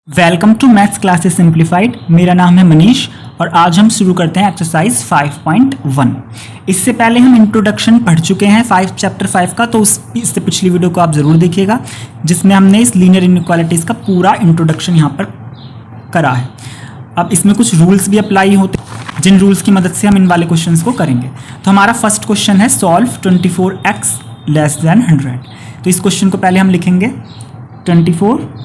Welcome to maths classes simplified. मेरा नाम है मनीष और आज हम शुरू करते हैं एक्सरसाइज 5.1। इससे पहले हम इंट्रोडक्शन पढ़ चुके हैं चैप्टर 5 का, तो इससे पिछली वीडियो को आप ज़रूर देखिएगा जिसमें हमने इस लीनियर इनइक्वालिटीज़ का पूरा इंट्रोडक्शन यहाँ पर करा है। अब इसमें कुछ रूल्स भी अप्लाई होते हैं जिन रूल्स की मदद से हम इन वाले क्वेश्चंस को करेंगे। तो हमारा फर्स्ट क्वेश्चन है सॉल्व 24x लेस देन 100। तो इस क्वेश्चन को पहले हम लिखेंगे 24x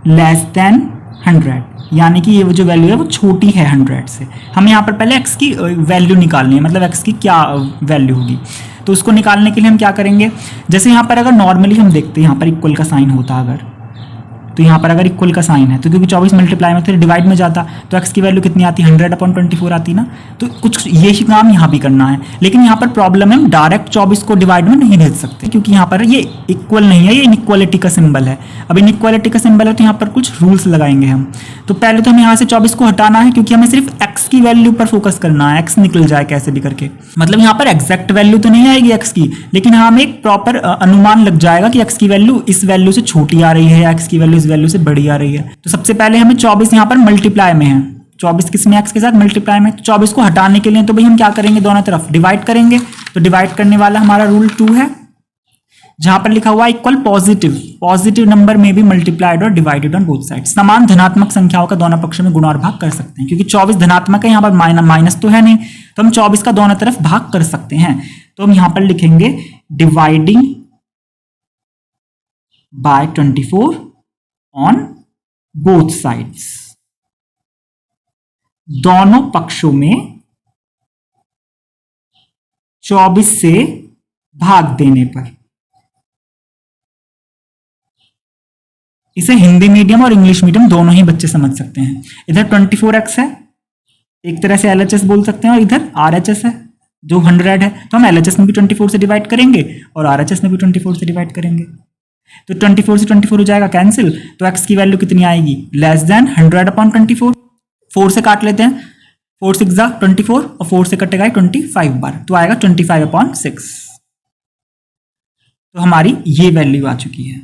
लेस देन 100, यानी कि ये जो वैल्यू है वो छोटी है 100 से। हमें यहाँ पर पहले x की वैल्यू निकालनी है, मतलब x की क्या वैल्यू होगी। तो उसको निकालने के लिए हम क्या करेंगे, जैसे यहाँ पर अगर नॉर्मली हम देखते हैं यहाँ पर इक्वल का साइन होता अगर, तो यहाँ पर अगर इक्वल का साइन है तो क्योंकि 24 मल्टीप्लाई में फिर डिवाइड में जाता तो x की वैल्यू कितनी आती, 100/24 आती ना। तो कुछ यही काम यहाँ भी करना है, लेकिन यहाँ पर प्रॉब्लम है हम डायरेक्ट 24 को डिवाइड में नहीं भेज सकते क्योंकि यहाँ पर ये इक्वल नहीं है, ये इनइक्वालिटी का सिंबल है। अब इनइक्वालिटी का सिंबल है तो यहाँ पर कुछ रूल्स लगाएंगे हम। तो पहले तो हमें यहाँ से 24 को हटाना है क्योंकि हमें सिर्फ x की वैल्यू पर फोकस करना है, x निकल जाए कैसे भी करके। मतलब यहाँ पर एग्जैक्ट वैल्यू तो नहीं आएगी x की, लेकिन हमें एक प्रॉपर अनुमान लग जाएगा कि x की वैल्यू इस वैल्यू से छोटी आ रही है, x की वैल्यू इस वैल्यू से बड़ी आ रही है। तो सबसे पहले हमें 24 यहाँ पर मल्टीप्लाई में है, 24 किसमें, x के साथ मल्टीप्लाई में। तो 24 को हटाने के लिए तो भाई हम क्या करेंगे, दोनों तरफ डिवाइड करेंगे। तो डिवाइड करने वाला हमारा रूल 2 है, जहां पर लिखा हुआ है इक्वल पॉजिटिव नंबर में भी मल्टीप्लाइड और डिवाइडेड ऑन बोथ साइड। समान धनात्मक संख्याओं का दोनों पक्षों में गुणा और भाग कर सकते हैं। क्योंकि 24 धनात्मक है, यहाँ पर माइनस तो है नहीं, तो हम 24 का दोनों तरफ भाग कर सकते हैं। तो हम यहां पर लिखेंगे dividing by 24 on both sides, दोनों पक्षों में 24 से भाग देने पर। इसे हिंदी मीडियम और इंग्लिश मीडियम दोनों ही बच्चे समझ सकते हैं। इधर 24x है, एक तरह से LHS बोल सकते हैं, और इधर RHS है जो 100 है। तो हम LHS में भी 24 से डिवाइड करेंगे और RHS में भी 24 से डिवाइड करेंगे। तो 24 से 24 हो जाएगा कैंसिल, तो x की वैल्यू कितनी आएगी, लेस देन 100/24। 4 से काट लेते हैं, 4 6 24 और 4 से कटेगा 25 बार, तो आएगा 25/6। तो हमारी ये वैल्यू आ चुकी है।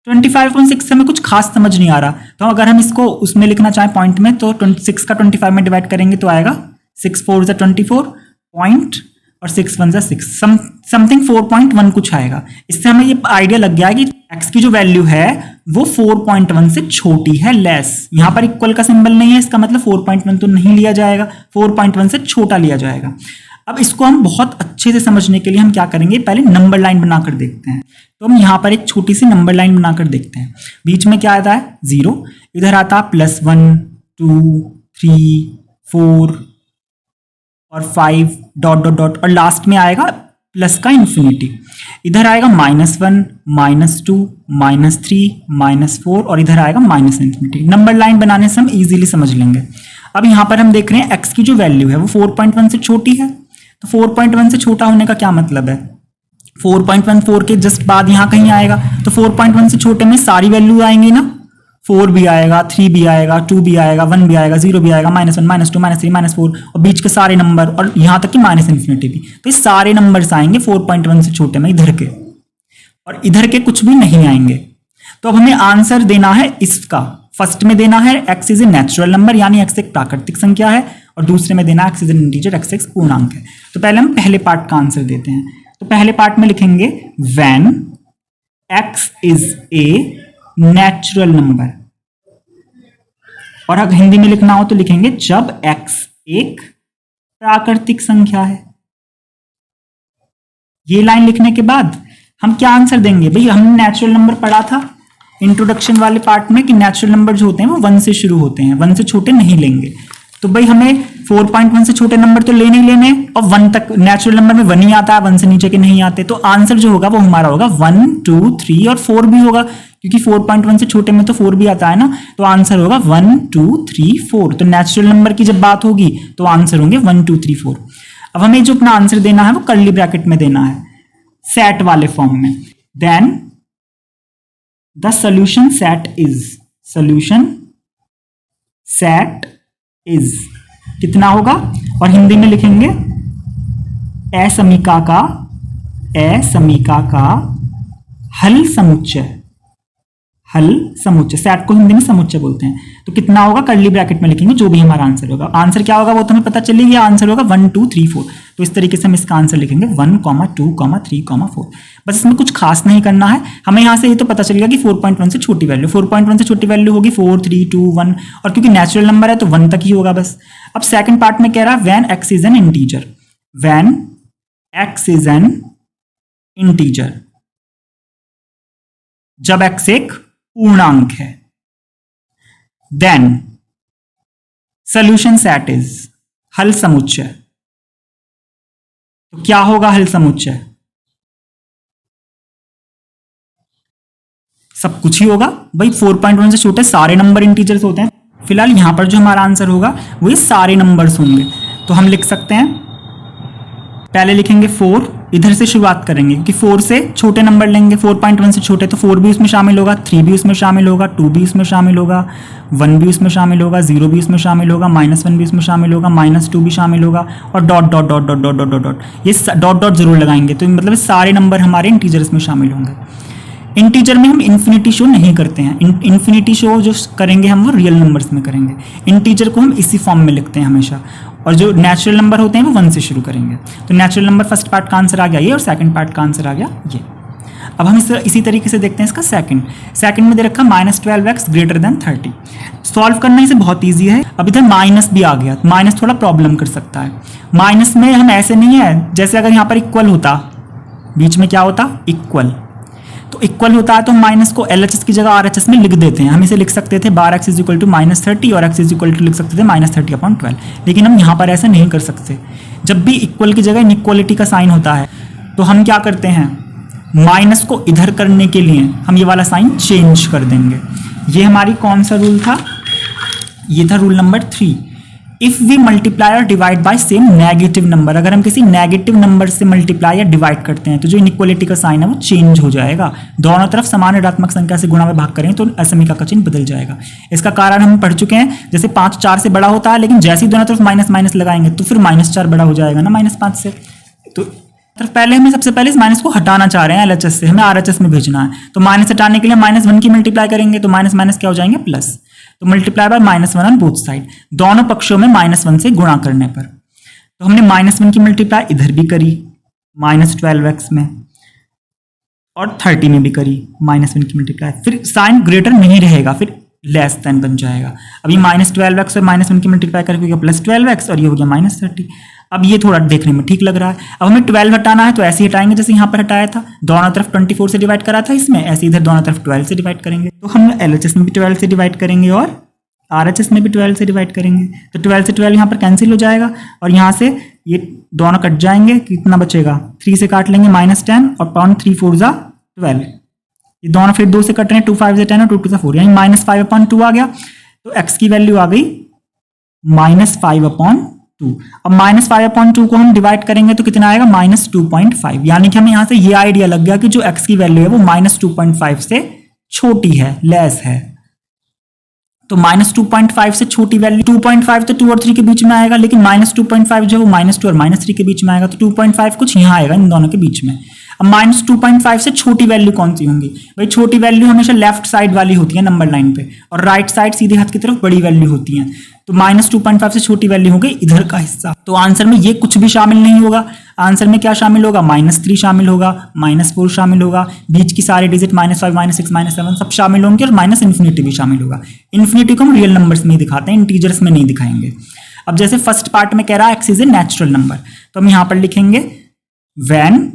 25/6 से हमें कुछ खास समझ नहीं आ रहा, तो अगर हम इसको उसमें लिखना चाहें पॉइंट में, तो 6 का 25 में डिवाइड करेंगे तो आएगा 6 4 24 पॉइंट और 6 1 6 समथिंग 4.1 कुछ आएगा। इससे हमें ये आइडिया लग गया कि x की जो वैल्यू है वो 4.1 से छोटी है, लेस। यहाँ पर इक्वल का सिंबल नहीं है, इसका मतलब 4.1 तो नहीं लिया जाएगा, 4.1 से छोटा लिया जाएगा। अब इसको हम बहुत अच्छे से समझने के लिए हम क्या करेंगे, पहले नंबर लाइन बनाकर देखते हैं। तो हम यहाँ पर एक छोटी सी नंबर लाइन बनाकर देखते हैं। बीच में क्या आता है, 0, इधर आता है +1 2 3 4 और 5 ... और लास्ट में आएगा प्लस का इंफिनिटी। इधर आएगा -1 -2 -3 -4 और इधर आएगा -इंफिनिटी। नंबर लाइन बनाने से हम इजीली समझ लेंगे। अब यहाँ पर हम देख रहे हैं x की जो वैल्यू है वो 4.1 से छोटी है। तो 4.1 से छोटा होने का क्या मतलब है, 4.14 के जस्ट बाद यहाँ कहीं आएगा। तो 4.1 से छोटे में सारी वैल्यू आएंगी ना, 4 भी आएगा, 3 भी आएगा, 2 भी आएगा, 1 भी आएगा, 0 भी आएगा, -1 -2 -3 -4 और बीच के सारे नंबर और यहाँ तक कि -इंफिनिटी भी। तो ये सारे नंबर्स आएंगे 4.1 से छोटे में इधर के, और इधर के कुछ भी नहीं आएंगे। तो अब हमें आंसर देना है इसका। फर्स्ट में देना है x is a natural number, यानी x एक प्राकृतिक संख्या है, और दूसरे में देना है x is an integer, x एक पूर्णांक है। तो पहले हम पहले पार्ट का आंसर देते हैं। तो पहले पार्ट में लिखेंगे when x is a natural number, और अगर हिंदी में लिखना हो तो लिखेंगे जब x एक प्राकृतिक संख्या है। ये लाइन लिखने के बाद हम क्या आंसर देंगे, भाई हमने नेचुरल नंबर पढ़ा था इंट्रोडक्शन वाले पार्ट में कि नेचुरल नंबर जो होते हैं वो 1 से शुरू होते हैं, 1 से छोटे नहीं लेंगे। तो भाई हमें 4.1 से छोटे नंबर तो लेने ही लेने, और 1 तक नेचुरल नंबर में 1 ही आता है, 1 से नीचे के नहीं आते। तो आंसर जो होगा वो हमारा होगा 1 2 3 और 4 भी होगा, क्योंकि 4.1 से छोटे में तो 4 भी आता है ना। तो आंसर होगा 1 2 3 4। तो नेचुरल नंबर की जब बात होगी तो आंसर होंगे 1 2 3 4। अब हमें जो अपना आंसर देना है वो कर्ली ब्रैकेट में देना है, सेट वाले फॉर्म में। Then the solution set is कितना होगा, और हिंदी में लिखेंगे असमीका का हल समुच्चय, हल समुच्चय, सेट को हिंदी में समुच्चय बोलते हैं। तो कितना होगा, कर्ली ब्रैकेट में लिखेंगे जो भी हमारा आंसर होगा। आंसर क्या होगा वो तो हमें पता चलेगी, आंसर होगा 1 2 3 4। तो इस तरीके से हम इसका आंसर लिखेंगे 1 2 3 4। बस इसमें कुछ खास नहीं करना है, हमें यहाँ से ये तो पता चलेगा कि 4.1 से छोटी वैल्यू, 4.1 से छोटी वैल्यू होगी 4 3 2 1, और क्योंकि नेचुरल नंबर है तो 1 तक ही होगा बस। अब सेकंड पार्ट में कह रहा है when x is an integer, when x is an integer, जब x एक पूर्णांक है, देन सॉल्यूशन सेट इज, हल समुच्चय। तो क्या होगा हल समुच्चय, सब कुछ ही होगा भाई। 4.1 से छोटे सारे नंबर इंटीजर्स होते हैं। फिलहाल यहां पर जो हमारा आंसर होगा वो ये सारे नंबर्स होंगे। तो हम लिख सकते हैं, पहले लिखेंगे 4, इधर से शुरुआत करेंगे क्योंकि 4 से छोटे नंबर लेंगे, 4.1 से छोटे, तो 4 भी उसमें शामिल होगा, 3 भी उसमें शामिल होगा, 2 भी उसमें शामिल होगा, 1 भी उसमें शामिल होगा, 0 भी उसमें शामिल होगा, -1 भी उसमें शामिल होगा, -2 भी शामिल होगा, और dot dot dot dot dot dot dot dot, ये डॉट डॉट जरूर लगाएंगे। तो मतलब सारे नंबर हमारे इंटीजर्स में शामिल होंगे। इंटीजर में हम इन्फिनिटी शो नहीं करते हैं, इन्फिनिटी शो जो करेंगे हम वो रियल नंबर्स में करेंगे। इंटीजर को हम इसी फॉर्म में लिखते हैं हमेशा, और जो नेचुरल नंबर होते हैं वो 1 से शुरू करेंगे। तो नेचुरल नंबर फर्स्ट पार्ट का आंसर आ गया ये, और सेकंड पार्ट का आंसर आ गया ये। अब हम इसी तरीके से देखते हैं इसका सेकंड में दे रखा -12x ग्रेटर देन 30। सॉल्व करना इसे बहुत ईजी है। अब इधर माइनस भी आ गया, माइनस थोड़ा प्रॉब्लम कर सकता है। माइनस में हम ऐसे नहीं है, जैसे अगर यहाँ पर इक्वल होता, बीच में क्या होता, इक्वल, तो इक्वल होता है तो हम माइनस को LHS की जगह RHS में लिख देते हैं। हम इसे लिख सकते थे 12x इज इक्वल टू -30 और x इज इक्वल टू लिख सकते थे -30/12, लेकिन हम यहाँ पर ऐसा नहीं कर सकते। जब भी इक्वल की जगह इनइक्वालिटी का साइन होता है तो हम क्या करते हैं, माइनस को इधर करने के लिए हम ये वाला साइन चेंज कर देंगे। ये हमारी कौन सा रूल था, ये था rule number 3। If we multiply और divide by same negative number, अगर हम किसी नेगेटिव नंबर से मल्टीप्लाई या डिवाइड करते हैं तो जो इनइक्वालिटी का साइन है वो चेंज हो जाएगा। दोनों तरफ समान ऋणात्मक संख्या से गुणा में भाग करें तो असमीका का चिन्ह बदल जाएगा। इसका कारण हम पढ़ चुके हैं, जैसे 5 4 से बड़ा होता है, लेकिन जैसे ही दोनों तरफ माइनस माइनस लगाएंगे तो फिर -4 बड़ा हो जाएगा ना -5 से। तो पहले हमें सबसे पहले इस माइनस को हटाना चाह रहे हैं LHS से, हमें RHS में भेजना है। तो माइनस हटाने के लिए -1 की मल्टीप्लाई करेंगे तो माइनस माइनस क्या हो जाएंगे प्लस, तो multiply by -1 on both side, दोनों पक्षों में -1 से गुणा करने पर। तो हमने -1 की मल्टीप्लाई इधर भी करी -12x में, और 30 में भी करी -1 की मल्टीप्लाई, फिर साइन ग्रेटर नहीं रहेगा, फिर लेस देन बन जाएगा। अब ये -12x और -1 की मल्टीप्लाई करके हो गया +12x और ये हो गया -30। अब ये थोड़ा देखने में ठीक लग रहा है। अब हमें 12 हटाना है तो ऐसे ही हटाएंगे जैसे यहाँ पर हटाया था, दोनों तरफ 24 से डिवाइड करा था इसमें, ऐसे इधर दोनों तरफ 12 से डिवाइड करेंगे। तो हम LHS में भी 12 से डिवाइड करेंगे और RHS में भी 12 से डिवाइड करेंगे। तो 12 से 12 यहाँ पर कैंसिल हो जाएगा और यहाँ से ये दोनों कट जाएंगे, कितना बचेगा, 3 से काट लेंगे -10 और पॉइंट 3 4 जा 12, ये दोनों फिर 2 से कट रहे हैं, 2 5 10 और 2 2 4, यानी -5/2 आ गया। तो x की वैल्यू आ गई -5/2। अब -5/2 को हम डिवाइड करेंगे तो कितना आएगा, -2.5, यानी कि हमें यहां से ये आइडिया लग गया कि जो x की वैल्यू है वो -2.5 से छोटी है, लेस है। तो -2.5 से छोटी वैल्यू, 2.5 तो 2 और 3 के बीच में आएगा, लेकिन -2.5 जो है वो -2 और -3 के बीच में आएगा, तो 2.5 कुछ यहाँ आएगा इन दोनों के बीच में। अब -2.5 से छोटी वैल्यू कौन सी होंगी भाई, छोटी वैल्यू हमेशा लेफ्ट साइड वाली होती है नंबर लाइन पे, और राइट साइड सीधे हाथ की तरफ बड़ी वैल्यू होती है। तो -2.5 से छोटी वैल्यू हो गई इधर का हिस्सा। तो आंसर में ये कुछ भी शामिल नहीं होगा। आंसर में क्या शामिल होगा, -3 शामिल होगा, -4 शामिल होगा, बीच की सारे डिजिट -5 -6 -7 सब शामिल होंगे, और -इन्फिनिटी भी शामिल होगा। इन्फिनिटी को हम रियल नंबर्स में ही दिखाते हैं, इंटीजर्स में नहीं दिखाएंगे। अब जैसे फर्स्ट पार्ट में कह रहा है x is a natural number, तो हम यहां पर लिखेंगे when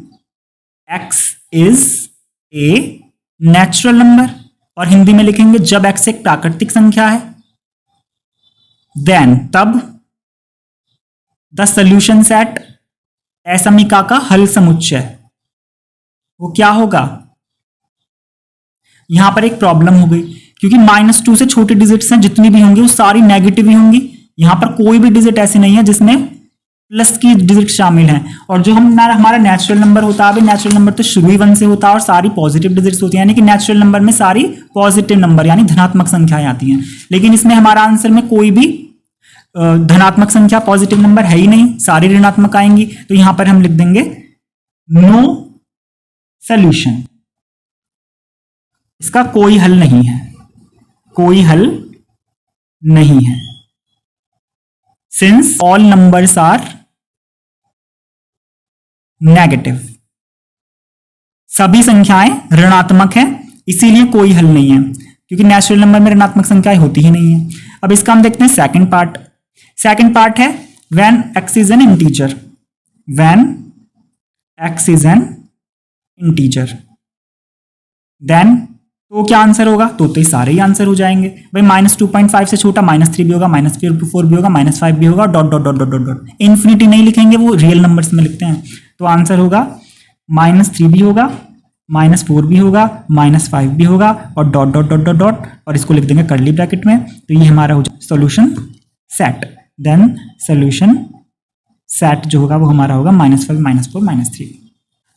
x is a natural number, और हिंदी में लिखेंगे जब x एक प्राकृतिक संख्या है, देन तब द सॉल्यूशन सेट असमीका का हल समुच्चय वो क्या होगा। यहां पर एक प्रॉब्लम हो गई क्योंकि -2 से छोटी डिजिट्स हैं, जितनी भी होंगी वो सारी नेगेटिव ही होंगी। यहां पर कोई भी डिजिट ऐसी नहीं है जिसमें प्लस की डिजिट शामिल हैं, और जो हमारा नेचुरल नंबर होता है, नेचुरल नंबर तो शुरू ही 1 से होता है और सारी पॉजिटिव डिजिट्स होती हैं, यानी कि नेचुरल नंबर में सारी पॉजिटिव नंबर यानी धनात्मक संख्याएं आती हैं। लेकिन इसमें हमारा आंसर में कोई भी धनात्मक संख्या पॉजिटिव नंबर है ही नहीं, सारी ऋणात्मक आएंगी। तो यहां पर हम लिख देंगे नो सॉल्यूशन। इसका कोई हल नहीं है, कोई हल नहीं है। Since all numbers are negative, सभी संख्याएं ऋणात्मक हैं, इसीलिए कोई हल नहीं है, क्योंकि नेचुरल नंबर में ऋणात्मक संख्याएं होती ही नहीं है। अब इसका हम देखते हैं सेकंड पार्ट। सेकंड पार्ट है when x is an integer, when x is an integer, then तो क्या आंसर होगा? तो ये सारे ही आंसर हो जाएंगे भाई। -2.5 से छोटा -3 भी होगा, -4 भी होगा, -5 भी होगा, dot dot dot dot dot dot. Infinity नहीं लिखेंगे, वो रियल नंबर्स में लिखते हैं। तो आंसर होगा -3 भी होगा, -4 भी होगा, -5 भी होगा और dot dot dot dot dot, और इसको लिख देंगे कर्ली ब्रैकेट में। तो ये हमारा हो जाए solution set. Then solution set जो होगा वो हमारा होगा -5, -4, -3।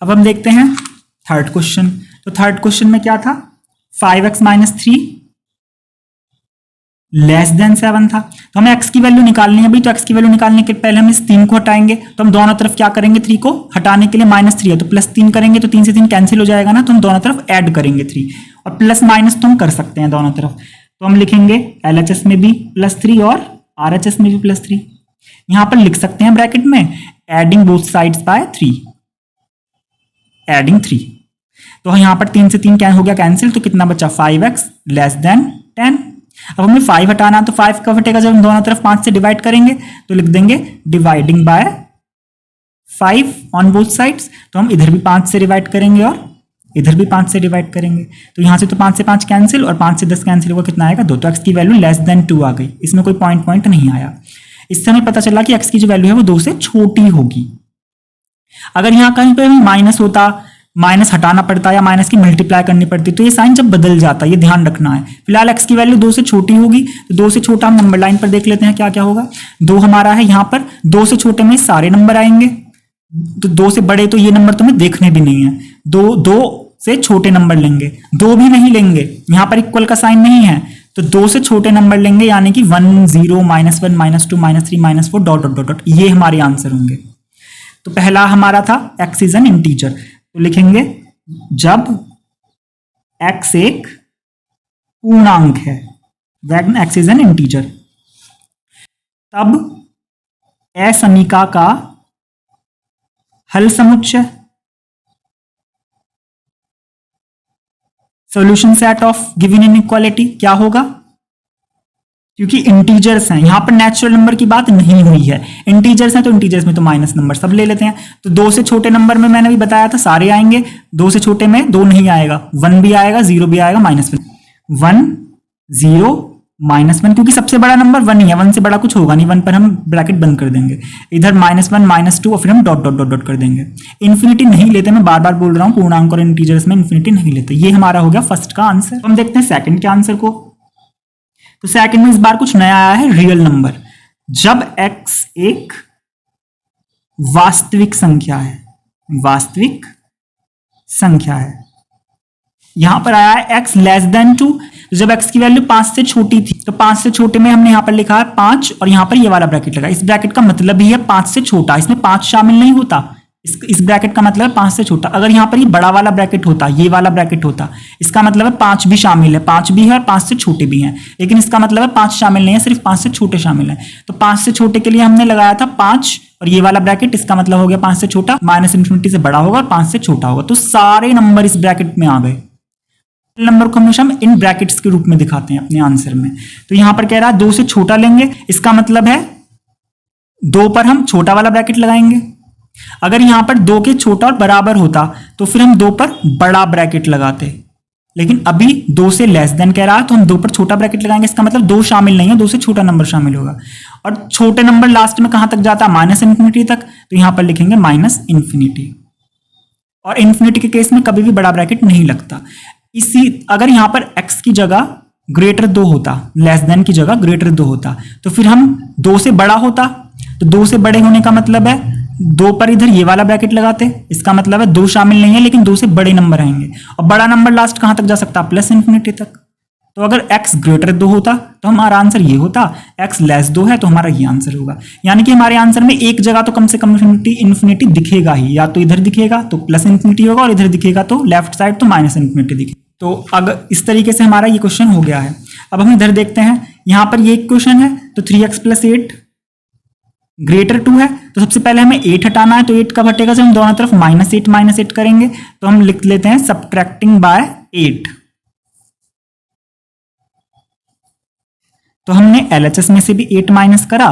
अब हम देखते हैं थर्ड क्वेश्चन। तो थर्ड क्वेश्चन में क्या था? 5x - 3 लेस देन 7 था। तो हमें x की वैल्यू निकालनी है भाई। तो x की वैल्यू निकालने के पहले हम इस 3 को हटाएंगे। तो हम दोनों तरफ क्या करेंगे? 3 को हटाने के लिए -3 है तो +3 करेंगे, तो 3 से 3 कैंसिल हो जाएगा ना, तो हम दोनों तरफ ऐड करेंगे 3, और प्लस माइनस तो हम कर सकते हैं दोनों तरफ। तो हम लिखेंगे LHS में भी +3 और RHS में भी +3। यहां पर लिख सकते हैं ब्रैकेट में adding both sides by 3, adding 3। तो यहां पर 3 से 3 क्या हो गया कैंसिल, तो कितना बचा? 5x less than 10। अब हमें 5 हटाना, तो 5 कब हटेगा? जब हम दोनों तरफ 5 से डिवाइड करेंगे। तो लिख देंगे dividing by 5 on both sides. तो हम इधर भी 5 से डिवाइड करेंगे और इधर भी 5 से डिवाइड करेंगे। तो यहां से तो 5 से 5 कैंसिल और 5 से 10 कैंसिल होगा, कितना आएगा? 2। तो x की वैल्यू लेस देन 2 आ गई। इसमें कोई पॉइंट नहीं आया। इससे हमें पता चला कि x की जो वैल्यू है वो 2 से छोटी होगी। अगर यहां कहीं पर माइनस होता, माइनस हटाना पड़ता या माइनस की मल्टीप्लाई करनी पड़ती, तो ये साइन जब बदल जाता, ये ध्यान रखना है। फिलहाल x की वैल्यू 2 से छोटी होगी, तो 2 से छोटा हम नंबर लाइन पर देख लेते हैं क्या क्या होगा। 2 हमारा है यहाँ पर, 2 से छोटे में सारे नंबर आएंगे, तो 2 से बड़े तो ये नंबर तुम्हें देखने भी नहीं है। 2 से छोटे नंबर लेंगे, 2 भी नहीं लेंगे, यहाँ पर इक्वल का साइन नहीं है, तो 2 से छोटे नंबर लेंगे, यानी कि 1, 0, -1, -2, -3, -4 डॉट डॉट डॉट डॉट। ये हमारे आंसर होंगे। तो पहला हमारा था x इज एन इंटीजर, तो लिखेंगे जब x एक पूर्णांक है, when x is an integer, तब असमीका का हल समुच्चय, solution set of given inequality क्या होगा? क्योंकि इंटीजर्स हैं, यहां पर नेचुरल नंबर की बात नहीं हुई है। इंटीजर्स हैं तो इंटीजर्स में तो माइनस नंबर सब ले लेते हैं। तो 2 से छोटे नंबर में मैंने भी बताया था सारे आएंगे, 2 से छोटे में 2 नहीं आएगा, 1 भी आएगा, 0 भी आएगा, -1, 1, 0, -1, क्योंकि सबसे बड़ा नंबर 1 ही है, 1 से बड़ा कुछ होगा नहीं, 1 पर हम ब्रैकेट बंद कर देंगे। इधर -1, -2 और फिर हम डॉट डॉट डॉट डॉट कर देंगे। इन्फिनिटी नहीं लेते, मैं बार बार बोल रहा हूं, पूर्णांक और इंटीजर्स में इन्फिनिटी नहीं लेते। ये हमारा हो गया फर्स्ट का आंसर। हम देखते हैं सेकंड के आंसर को। तो सेकंड में इस बार कुछ नया आया है, रियल नंबर। जब x एक वास्तविक संख्या है, वास्तविक संख्या है, यहां पर आया है x लेस देन 2। जब x की वैल्यू 5 से छोटी थी, तो 5 से छोटे में हमने यहां पर लिखा है 5 और यहां पर ये वाला ब्रैकेट लगा। इस ब्रैकेट का मतलब ही है 5 से छोटा, इसमें 5 शामिल नहीं होता। इस ब्रैकेट का मतलब है 5 से छोटा। अगर यहां पर ये बड़ा वाला ब्रैकेट होता, ये वाला ब्रैकेट होता, इसका मतलब है 5 भी शामिल है, 5 भी है और 5 से छोटे भी हैं। लेकिन इसका मतलब है 5 शामिल नहीं है, सिर्फ 5 से छोटे शामिल हैं। तो 5 से छोटे के लिए हमने लगाया था 5 और ये वाला ब्रैकेट, इसका मतलब हो गया 5 से छोटा, -इन्फिनिटी से बड़ा होगा और 5 से छोटा होगा। तो सारे नंबर इस ब्रैकेट में आ गए। नंबर को हमेशा हम इन ब्रैकेट्स के रूप में दिखाते हैं अपने आंसर में। तो यहां पर कह रहा है 2 से छोटा लेंगे, इसका मतलब है 2 पर हम छोटा वाला ब्रैकेट लगाएंगे। अगर यहां पर 2 के छोटा और बराबर होता तो फिर हम 2 पर बड़ा ब्रैकेट लगाते, लेकिन अभी 2 से लेस देन कह रहा है तो हम 2 पर छोटा ब्रैकेट लगाएंगे। इसका मतलब 2 शामिल नहीं है, 2 से छोटा नंबर शामिल होगा। और छोटे नंबर लास्ट में कहां तक जाता है? -इन्फिनिटी तक। तो यहां पर लिखेंगे -इन्फिनिटी। और इन्फिनिटी के केस में कभी भी बड़ा ब्रैकेट नहीं लगता। अगर यहां पर x की जगह ग्रेटर 2 होता, लेस देन की जगह ग्रेटर 2 होता, तो फिर हम 2 से बड़ा होता। तो 2 से बड़े होने का मतलब है 2 पर इधर ये वाला ब्रैकेट लगाते, इसका मतलब है 2 शामिल नहीं है, लेकिन 2 से बड़े नंबर आएंगे। और बड़ा नंबर लास्ट कहां तक जा सकता? +इन्फिनिटी तक। तो अगर x ग्रेटर 2 होता तो हमारा आंसर ये होता, x लेस 2 है तो हमारा ये आंसर होगा। यानी कि हमारे आंसर में एक जगह तो कम से कम इन्फिनिटी दिखेगा ही, या तो इधर दिखेगा तो +इन्फिनिटी होगा और इधर दिखेगा तो लेफ्ट साइड तो -इन्फिनिटी दिखेगा। तो अगर इस तरीके से हमारा ये क्वेश्चन हो गया है। अब हम इधर देखते हैं, यहां पर ये क्वेश्चन है तो 3x + 8 ग्रेटर 2 है, तो सबसे पहले हमें 8 हटाना है। तो 8 कब हटेगा? जब हम दोनों तरफ -8 करेंगे। तो हम लिख लेते हैं सब्ट्रैक्टिंग बाय 8। तो हमने LHS में से भी 8 माइनस करा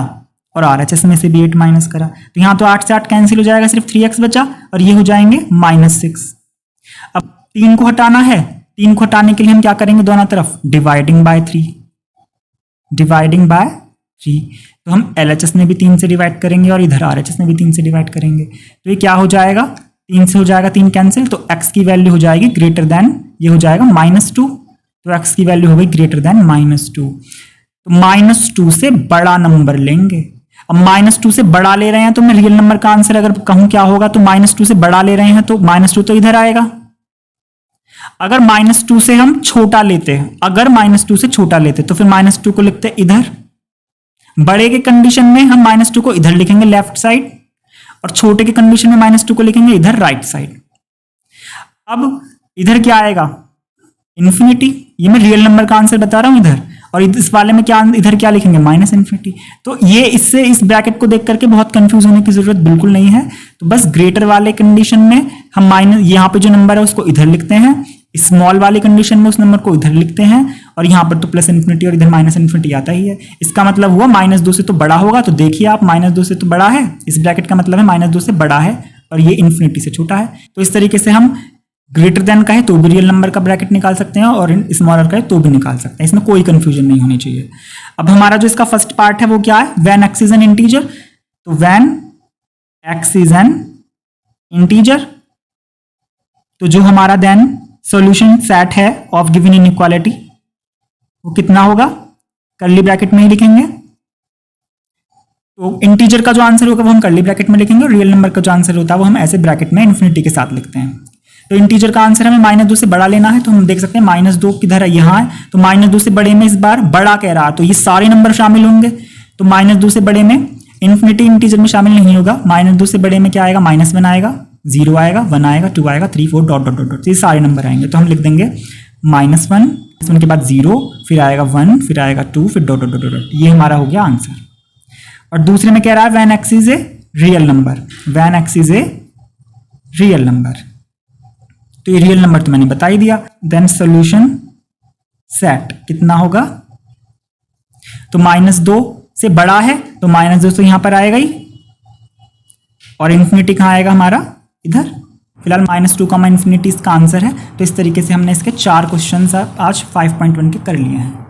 और RHS में से भी 8 माइनस करा, तो यहां तो 8 से 8 कैंसिल हो जाएगा, सिर्फ 3x बचा और ये हो जाएंगे -6। अब 3 को हटाना है, 3 को हटाने के लिए हम क्या करेंगे? दोनों तरफ डिवाइडिंग बाय 3, डिवाइडिंग बाय 3। तो हम LHS में भी 3 से डिवाइड करेंगे और इधर RHS में भी 3 से डिवाइड करेंगे। तो ये क्या हो जाएगा? 3 से हो जाएगा 3 कैंसिल, तो x की वैल्यू हो जाएगी ग्रेटर देन, ये हो जाएगा -2। तो x की वैल्यू हो गई ग्रेटर देन -2। तो -2 से बड़ा नंबर लेंगे। अब -2 से बड़ा ले रहे हैं तो मैं रियल नंबर का आंसर अगर कहूं क्या होगा, तो -2 से बड़ा ले रहे हैं तो -2 तो इधर आएगा। अगर -2 से हम छोटा लेते हैं, अगर -2 से छोटा लेते तो फिर -2 को लिखते इधर। बड़े के कंडीशन में हम -2 को इधर लिखेंगे लेफ्ट साइड, और छोटे के कंडीशन में -2 को लिखेंगे इधर राइट साइड। अब इधर क्या आएगा? इन्फिनिटी। ये मैं रियल नंबर का आंसर बता रहा हूं इधर, और इस वाले में क्या इधर क्या लिखेंगे? -इन्फिनिटी। तो ये इससे इस ब्रैकेट को देख करके बहुत कंफ्यूज होने की जरूरत बिल्कुल नहीं है। तो बस ग्रेटर वाले कंडीशन में हम माइनस, यहाँ पे जो नंबर है उसको इधर लिखते हैं, स्मॉल वाले कंडीशन में उस नंबर को इधर लिखते हैं, और यहाँ पर तो +इन्फिनिटी और इधर -इन्फिनिटी आता ही है। इसका मतलब हुआ -2 से तो बड़ा होगा। तो देखिए आप, -2 से तो बड़ा है, इस ब्रैकेट का मतलब है -2 से बड़ा है और ये इन्फिनिटी से छोटा है। तो इस तरीके से हम ग्रेटर देन का है तो भी रियल नंबर का ब्रैकेट निकाल सकते हैं, और स्मॉलर का है तो भी निकाल सकते हैं। इसमें कोई कंफ्यूजन नहीं होनी चाहिए। अब हमारा जो इसका फर्स्ट पार्ट है वो क्या है? When x is an integer. तो when x is an integer, तो जो हमारा देन सॉल्यूशन सेट है ऑफ गिवन इनइक्वालिटी वो कितना होगा? कर्ली ब्रैकेट में ही लिखेंगे। तो इंटीजर का जो आंसर होगा वो हम कर्ली ब्रैकेट में लिखेंगे, और रियल नंबर का जो आंसर होता है वो हम ऐसे ब्रैकेट में इन्फिनिटी के साथ लिखते हैं। तो इंटीजर का आंसर हमें -2 से बड़ा लेना है, तो हम देख सकते हैं -2 किधर है? यहाँ है। तो -2 से बड़े में इस बार बड़ा कह रहा है, तो ये सारे नंबर शामिल होंगे। तो -2 से बड़े में इन्फिनिटी इंटीजर में शामिल नहीं होगा। -2 से बड़े में क्या आएगा? -1 आएगा, 0 आएगा, 1 आएगा, 2 आएगा, 3 4 डॉट डॉट डॉट, ये सारे नंबर आएंगे। तो हम लिख देंगे -1 के बाद 0, फिर आएगा 1, फिर आएगा 2, फिर डॉट डॉट डॉट। ये हमारा हो गया आंसर। और दूसरे में कह रहा है when x is a real number, when x is a real number. तो ये रियल नंबर तो मैंने बता ही दिया। देन सोल्यूशन सेट कितना होगा? तो -2 से बड़ा है तो -2 तो यहां पर आएगा ही, और इन्फिनिटी कहां आएगा हमारा? इधर। फिलहाल -2, इन्फिनिटी इसका आंसर है। तो इस तरीके से हमने इसके 4 क्वेश्चन आज 5.1 के कर लिए हैं।